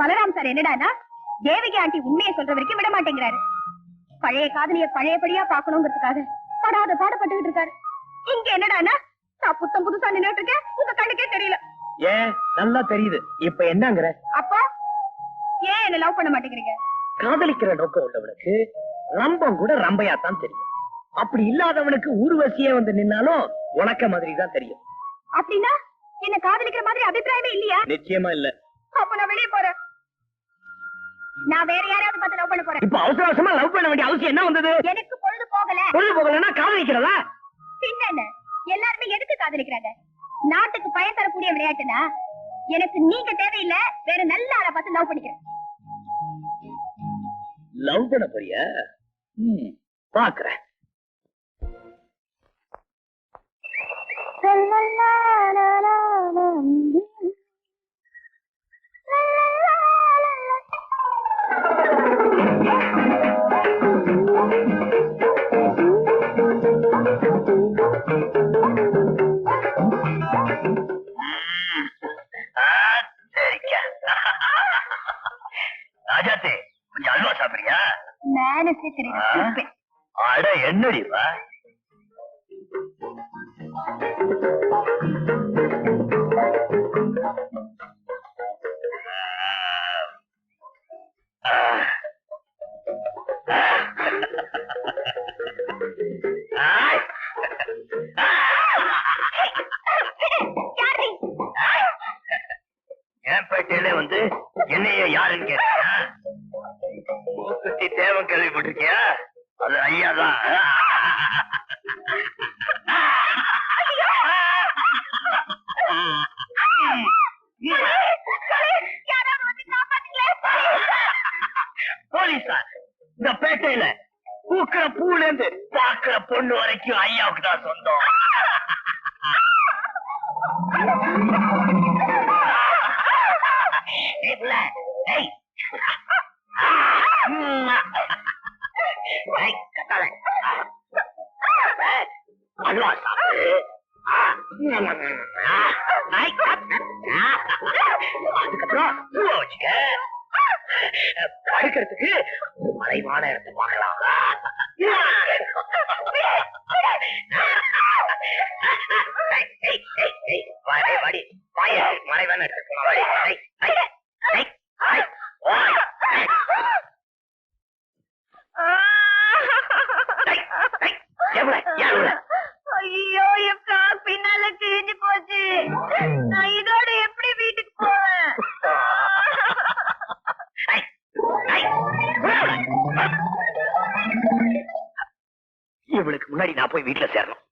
Balram sir என்னடானா Devaki aunty உண்மையை சொல்ற வரைக்கும் விட மாட்டேங்கிறாரு. பழைய காதலிய பழையபடியா பாக்கணுங்கிறதுக்காக படாத பாடுபட்டுக்கிட்டு இருக்காரு. இங்க என்னடானா நான் புத்தம் புதுசா நின்னுட்டு இருக்கேன், உங்க கண்ணுக்கே தெரியல. ஏன் நல்லா தெரியுது. இப்ப என்னங்கிற? அப்போ ஏன் என்ன லவ் பண்ண மாட்டேங்கிறீங்க? காதலிக்கிற நோக்கம் உள்ளவனுக்கு ரம்பம் கூட ரம்பையாத்தான் தெரியும். அப்படி இல்லாதவனுக்கு ஊர்வசியே வந்து நின்னாலும் உனக்க மாதிரி தான் தெரியும். அப்படின்னா என்ன காதலிக்கிற மாதிரி அபிப்பிராயமே இல்லையா? நிச்சயமா இல்ல. அப்ப நான் வெளியே போறேன். நான் வேற யாராவது பார்த்து லவ் பண்ண போறேன். இப்ப அவசர அவசரமா லவ் பண்ண வேண்டிய அவசியம் என்ன வந்தது? எனக்கு பொழுது போகல. பொழுது போகலன்னா காதலிக்கிறதா? பின்ன என்ன, எல்லாருமே எதுக்கு காதலிக்கிறாங்க? நாட்டுக்கு பயன் தரக்கூடிய விளையாட்டுனா எனக்கு நீங்க தேவையில்லை, வேற நல்ல ஆளை பார்த்து லவ் பண்ணிக்கிறேன். லவ் பண்ண போறியா? பாக்குறேன். ராஜாத்தே, கொஞ்சம் அல்வா சாப்பிடுறியா? மேனஸே தெரியுது. அட என்னடிவா? என் பேட்டையில வந்து என்னைய யாருன்னு கேட்டா மூக்குத்தி தேவன் கேள்விப்பட்டிருக்கியா? அது ஐயாதான். போலீஸா? இந்த பேட்டையில பூக்கிற பூல இருந்து பாக்குற பொண்ணு வரைக்கும் ஐயாவுக்கு தான் சொந்தம். அல்வா சாப்பிடு. அதுக்கப்புறம் பூவை வச்சுக்க. படுக்கிறதுக்கு மறைவான இடத்தை பார்க்கலாம். மறைவான இடத்துக்கு ஐயோ, என் கால் பின்னால கிழிஞ்சு போச்சு. நான் இதோட எப்படி வீட்டுக்கு போவேன்? இவளுக்கு முன்னாடி நான் போய் வீட்டுல சேரணும்.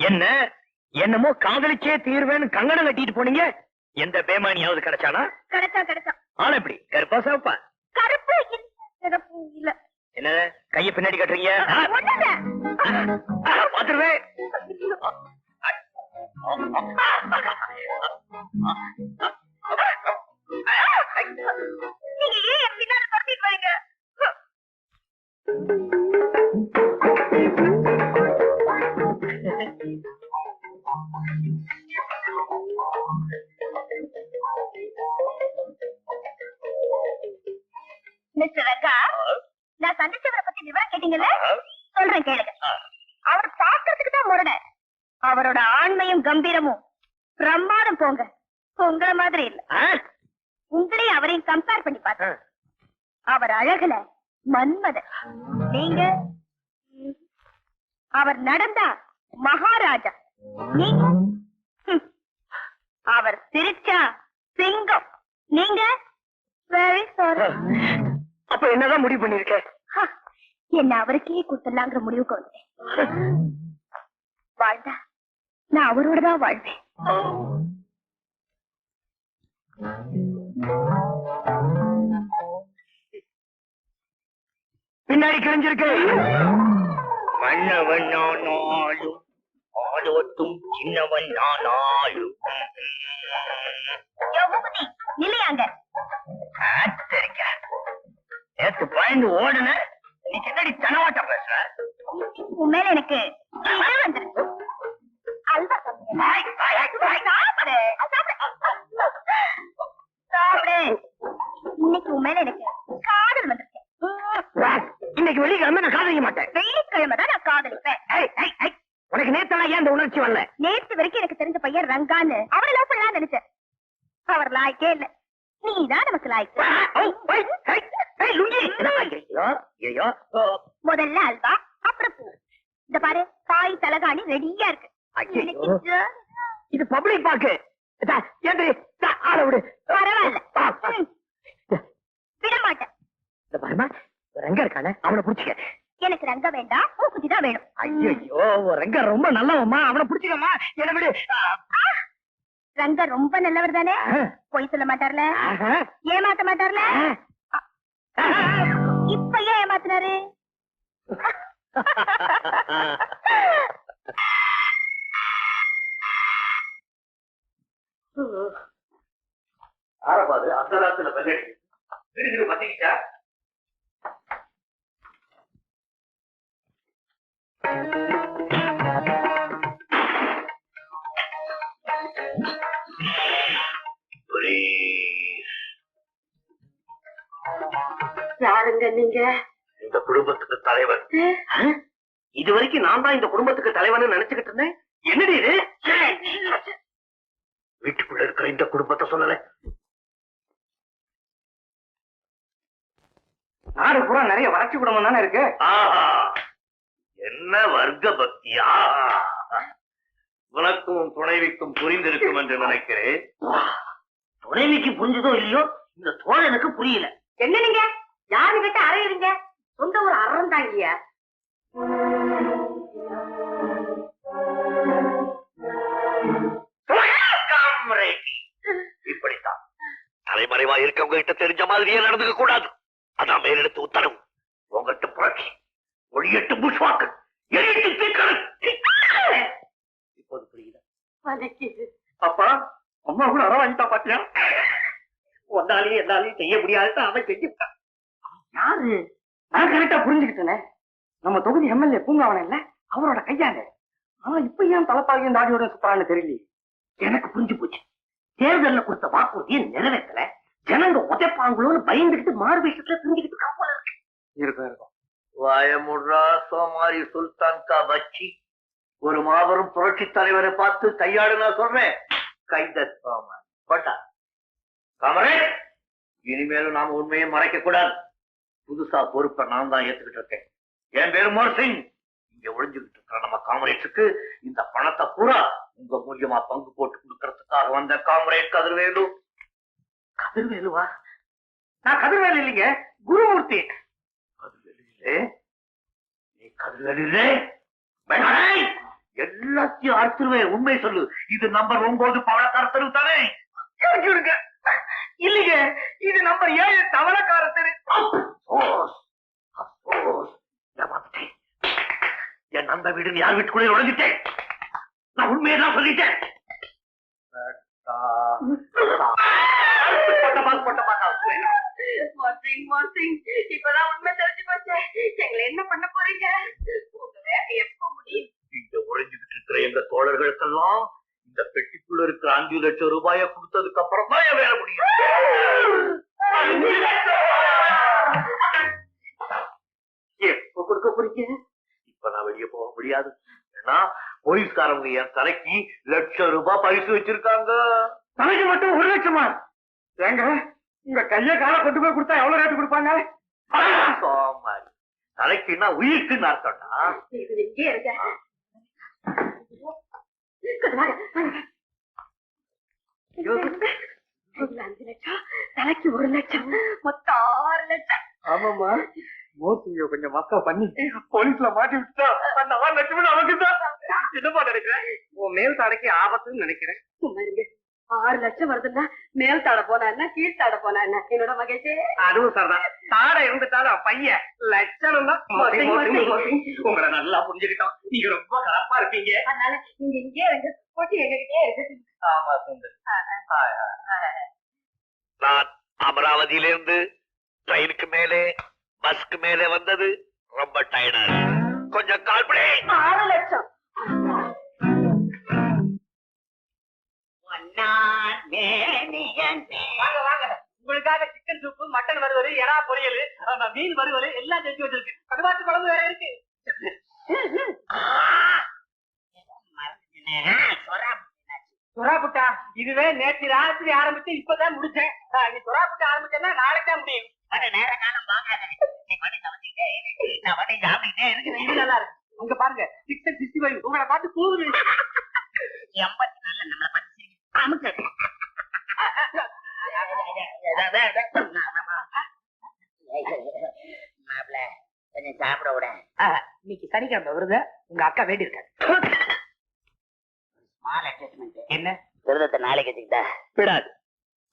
என்ன என்னமோ காதலிச்சே தீர்வேன்னு கங்கணம் கட்டிட்டு போனீங்க. எந்த பேமானியாவது கிடைச்சானா? கிடைச்சா. ஆனா எப்படி கருப்பா சாப்பா? கருப்பு இல்ல. என்ன கைய பின்னாடி கட்டுறீங்க? பாத்துருவேன். நீங்க ஏன் என் பின்னால பறந்துட்டு வரீங்க? மிஸ்டர் ரங்கா, நான் சந்திச்சவரை பத்தி விவரம் கேட்டீங்கல்ல? சொல்றேன் கேளுங்க. அவர் பாக்கிறதுக்கு தான் முரட. அவரோட ஆண்மையும் கம்பீரமும் பிரமாதம் போங்க. உங்களை மாதிரி இல்ல. உங்களையும் அவரையும் கம்பேர் பண்ணி பார்த்தேன். அவர் அழகுல மன்மத. நீங்க அவர் நடந்தா மகாராஜா. நீங்க அவர் சிரிச்சா சிங்கம். நீங்க வெரி சாரி. அப்ப என்னதான் முடிவு பண்ணிருக்க? என்ன அவருக்கே கொடுத்துடலாங்கிற முடிவுக்கு வந்தேன். வாழ்ந்தா நான் அவரோட தான் வாழ்வேன். பின்னாடி கிழிஞ்சிருக்கு. மன்னவன் நானாலும் ஆடோட்டும் சின்னவன் நானாலும். நிலையாங்க நேத்து பயந்து ஓடுன, இன்னைக்கு என்ன உண்மையில எனக்கு இது வந்துருச்சு. அல்வா சாப்பிடு. சாப்பிடு. இன்னைக்கு உண்மையில எனக்கு காதல் வந்துருச்சு. இன்னைக்கு வெள்ளிக்கிழமை நான் காதலிக்க மாட்டேன். வெள்ளிக்கிழமை தான் நான் காதலிப்பேன். உனக்கு நேத்தெல்லாம் ஏன் இந்த உணர்ச்சி வரல? நேத்து வரைக்கும் எனக்கு தெரிஞ்ச பையன் ரங்கான்னு அவனை லவ் பண்ணலாம் நினைச்சேன். அவர் லாய்க்கே இல்ல. நீதான் நமக்கு லாய்க்கு. முதல்ல அல்வா, அப்புறம் பூ. இந்த பாரு, காய் தலகாணி ரெடியா இருக்கு. இது பப்ளிக் பாக்கு. பரவாயில்ல, விட மாட்டேன். ரங்க இருக்கானே, அவனை புடிச்சுக்க. எனக்கு ரங்க வேண்டாம், பூக்குத்தி தான் வேணும். ஐயோ, ரங்க ரொம்ப நல்லவம்மா, அவனை புடிச்சுக்கம்மா. என்ன விடு. ரங்க ரொம்ப நல்லவர் தானே? பொய் சொல்ல மாட்டார்ல, ஏமாத்த மாட்டார்ல. இப்ப ஏன் ஏமாத்தினாரு? ஆரப்பாது அந்த ராத்துல பல்லடி திடீர்னு பத்திக்கிட்டா. யாருங்க நீங்க? இந்த குடும்பத்துக்கு தலைவர். இது வரைக்கும் நான் தான் இந்த குடும்பத்துக்கு தலைவன் நினைச்சுக்கிட்டு இருந்தேன். என்னடி இது? வீட்டுக்குள்ள இருக்கிற இந்த குடும்பத்தை சொல்லல. நாடு பூரா நிறைய வறட்சி குடும்பம் தானே இருக்கு. என்ன வர்க்க பக்தியா? உனக்கும் துணைவிக்கும் புரிந்திருக்கும் என்று நினைக்கிறேன். துணைவிக்கு புரிஞ்சதோ இல்லையோ, இந்த தோழனுக்கு புரியல. என்ன நீங்க யாரு கிட்ட அறையுறீங்க? சொந்த ஒரு அறம் தாங்கிய. இப்படித்தான் தலைமறைவா இருக்கவங்க கிட்ட தெரிஞ்ச மாதிரியே நடந்துக்க கூடாது. அதான் மேலெடுத்து உத்தரவு. உங்ககிட்ட புரட்சி, ஒளியட்டு புஷ்வாக்கு, எரிட்டு தீக்கணும். இப்போது புரியுதா? அப்பா அம்மா கூட அற வாங்கிட்டா பாத்தியா? ஒன்னாலையும் எல்லாரையும் செய்ய முடியாது, அவன் செஞ்சுட்டான். யாரு? நான் கரெக்டா புரிஞ்சுக்கிட்டேனே. நம்ம தொகுதி எம்எல்ஏ பூங்காவன இல்ல, அவரோட கையாங்க. ஆனா இப்ப ஏன் தலைப்பாகையும் தாடியோட சுத்தான்னு தெரியல. எனக்கு புரிஞ்சு போச்சு. தேர்தல்ல கொடுத்த வாக்குறுதியை நிறைவேற்றல, ஜனங்க உதைப்பாங்களோன்னு பயந்துகிட்டு மாறு விஷயத்துல புரிஞ்சுக்கிட்டு போல இருக்கு. இருக்கும். வாயமுட்ரா சோமாரி சுல்தான் கா பச்சி. ஒரு மாபெரும் புரட்சி தலைவரை பார்த்து கையாடு நான் சொல்றேன். கைத சோமாரி போட்டா காமரே, இனிமேலும் நாம உண்மையை மறைக்க கூடாது. புதுசா பொறுப்பை நான் தான் ஏத்துக்கிட்டு இருக்கேன். என் பேரு மோர்சிங். இங்க ஒளிஞ்சுக்கிட்டு இருக்கிற நம்ம காமரேட்ஸுக்கு இந்த பணத்தை பூரா உங்க மூலியமா பங்கு போட்டு கொடுக்கறதுக்காக வந்த காமரேட் கதிர்வேலு. கதிர்வேலுவா? நான் கதிர்வேலு இல்லைங்க, குருமூர்த்தி. கதிர்வேலு இல்லே, நீ கதிர்வேலு இல்லே. எல்லாத்தையும் அறுத்துருவேன். உண்மை சொல்லு. இது நம்பர் 9 பவளக்கார தெரு தானே? இல்லைங்க, இது நம்பர் 7 தவளக்கார தெரு. என் நம்ப வீடு யார் வீட்டுக்குள்ளே உழைஞ்சிட்டேன். நான் உண்மையதான் சொல்லிட்டேன். இப்பதான் உண்மை தெரிஞ்சு போச்சு. எங்களை என்ன பண்ண போறீங்க? எப்ப முடியும்? இங்க ஒழிஞ்சுக்கிட்டு இருக்கிற எங்க தோழர்களுக்கெல்லாம் இந்த பெட்டிக்குள்ள இருக்கிற 5 லட்சம் ரூபாயை கொடுத்ததுக்கு அப்புறம் தான் வேலை முடியும். எப்ப கொடுக்க போறீங்க? இப்ப நான் வெளியே போக முடியாது. ஏன்னா போலீஸ்காரங்க என் தலைக்கு லட்சம் ரூபாய் பரிசு வச்சிருக்காங்க. தலைக்கு மட்டும் 1 லட்சமா? ஏங்க, உங்க கைய கால கொண்டு போய் கொடுத்தா எவ்வளவு ரேட்டு கொடுப்பாங்க? தலைக்குன்னா உயிருக்குன்னு அர்த்தம்னா. தலைக்கு 1 லட்சம், மொத்தம் 6 லட்சம். ஆமாமா, மோசிங்க கொஞ்சம் மக்கா பண்ணி போலீஸ்ல மாட்டி விட்டுட்டா அந்த 6 லட்சம் நமக்கு தான். என்னப்பா நினைக்கிறேன்? உன் மேல் தடைக்கு ஆபத்துன்னு நினைக்கிறேன். 6 லட்சம் வருதுன்னா மேல் தாட போனா என்ன, கீழ் தாட போனா என்ன? என்னோட மகேஷே, அதுவும் சரிதான். தாட இருந்துட்டாலும் பையன் லட்சணம் தான். உங்களை நல்லா புரிஞ்சுக்கிட்டோம். நீங்க ரொம்ப கலப்பா இருப்பீங்க. அதனால நீங்க இங்கே இருந்து போட்டு எங்ககிட்டே இருக்கு. ஆமா சுந்தர். நான் அமராவதியிலிருந்து ட்ரெயினுக்கு மேலே பஸ்க்கு மேலே வந்தது ரொம்ப டயர்டா இருக்கு. கொஞ்சம் கால் பண்ணி 6 லட்சம். வாங்க வாங்க, உங்களுக்காக சிக்கன் சூப்பு, மட்டன் வறுவல், எறா பொரியல், மீன் வறுவல் எல்லாம் செஞ்சு வச்சிருக்கு. கடுவாட்டு குழம்பு வேற இருக்கு. சுறா புட்டா இதுவே நேற்று ராத்திரி ஆரம்பிச்சு இப்பதான் முடிச்சேன். நீ சுறா புட்டா ஆரம்பிச்சேன்னா நாளைக்கு தான் முடியும். நேர காலம் பாக்காத, நான் வண்டி சாப்பிட்டுட்டே இருக்கிறேன். இது நல்லா இருக்கு. உங்க பாருங்க சிக்கன் 65 உங்களை பார்த்து கூவுது. 84 நம்மளை பார்த்து கொஞ்சம் சாப்பிட விட. இன்னைக்கு சனிக்கிழமை வருது, உங்க அக்கா வேண்டி இருக்காரு. என்ன விரதத்தை நாளைக்கு வச்சுக்கிட்டா விடாது.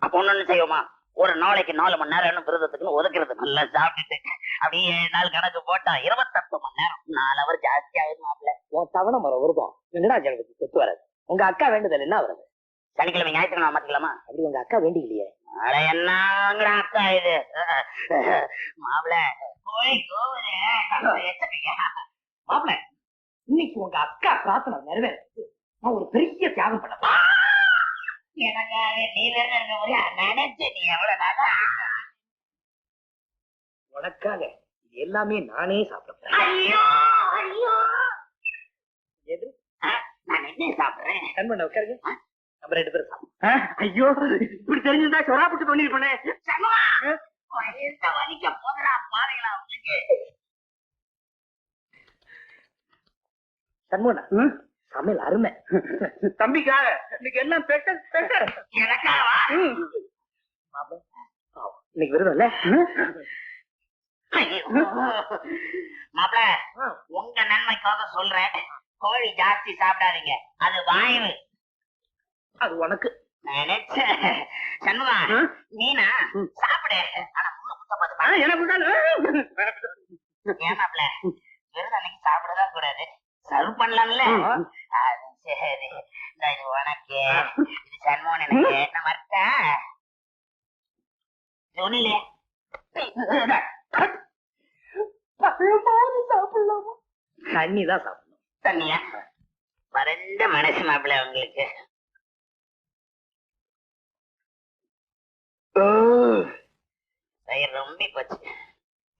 அப்ப ஒண்ணு செய்வோமா, ஒரு நாளைக்கு 4 மணி நேரம் விரதத்துக்குன்னு ஒதுக்குறது. நல்லா சாப்பிட்டுட்டு அப்படியே 7 நாள் கணக்கு போட்டா 28 மணி நேரம், 4 அவர் ஜாஸ்தி ஆகுது மாப்பிள்ள. உன் தவணை மரம் வருதம் என்னடா ஜனத்துக்கு சொத்து வராது. உங்க அக்கா வேண்டுதல் என்ன வருது? சனிக்கிழமை ஞாயிற்றுக்கிழமை மாத்திக்கலாமா? அப்படி உங்க அக்கா வேண்டிக்கலையே. என்னங்கிற அக்கா இது மாப்பிள்ள மாப்பிள்ள, இன்னைக்கு உங்க அக்கா பிரார்த்தனை நிறைவேறது. நான் ஒரு பெரிய தியாகம் பண்ண உனக்காக இது எல்லாமே நானே சாப்பிடுறேன். எது நான் என்ன சாப்பிடுறேன்? கண்மண்ண உட்காருங்க, நம்ம 2 பேரும் சாப்பிடுறோம். ஐயோ, இப்படி தெரிஞ்சிருந்தா சொராப்புட்டு பண்ணிருப்பேனே. வலிக்க போதுடா பாருங்களா உங்களுக்கு. சண்முகா, சமையல் அருமை. தம்பிக்காக இன்னைக்கு என்ன ஸ்பெஷல்? எனக்காவா? இன்னைக்கு விருதம் இல்ல மாப்பிள, உங்க நன்மைக்காக சொல்றேன். கோழி ஜாஸ்தி சாப்பிடாதீங்க, அது வாய்வு. அது உனக்கு நினைச்சேன். சண்முகா, நீனா சாப்பிடு. ஆனா முள்ள முத்த பார்த்து ஏன் மாப்பிள, விருது அன்னைக்கு சாப்பிடதான் கூடாது, சர்வ் பண்ணலாம்ல. சரி, இது உனக்கு, இது சண்முகன் எனக்கு. நான் மறட்டேன் சொன்னீங்களே. சாப்பிடலாமா? தண்ணி தான் சாப்பிடணும். தண்ணியா? பரந்த மனசு மாப்பிள்ள உங்களுக்கு. ரொம்ப போச்சு.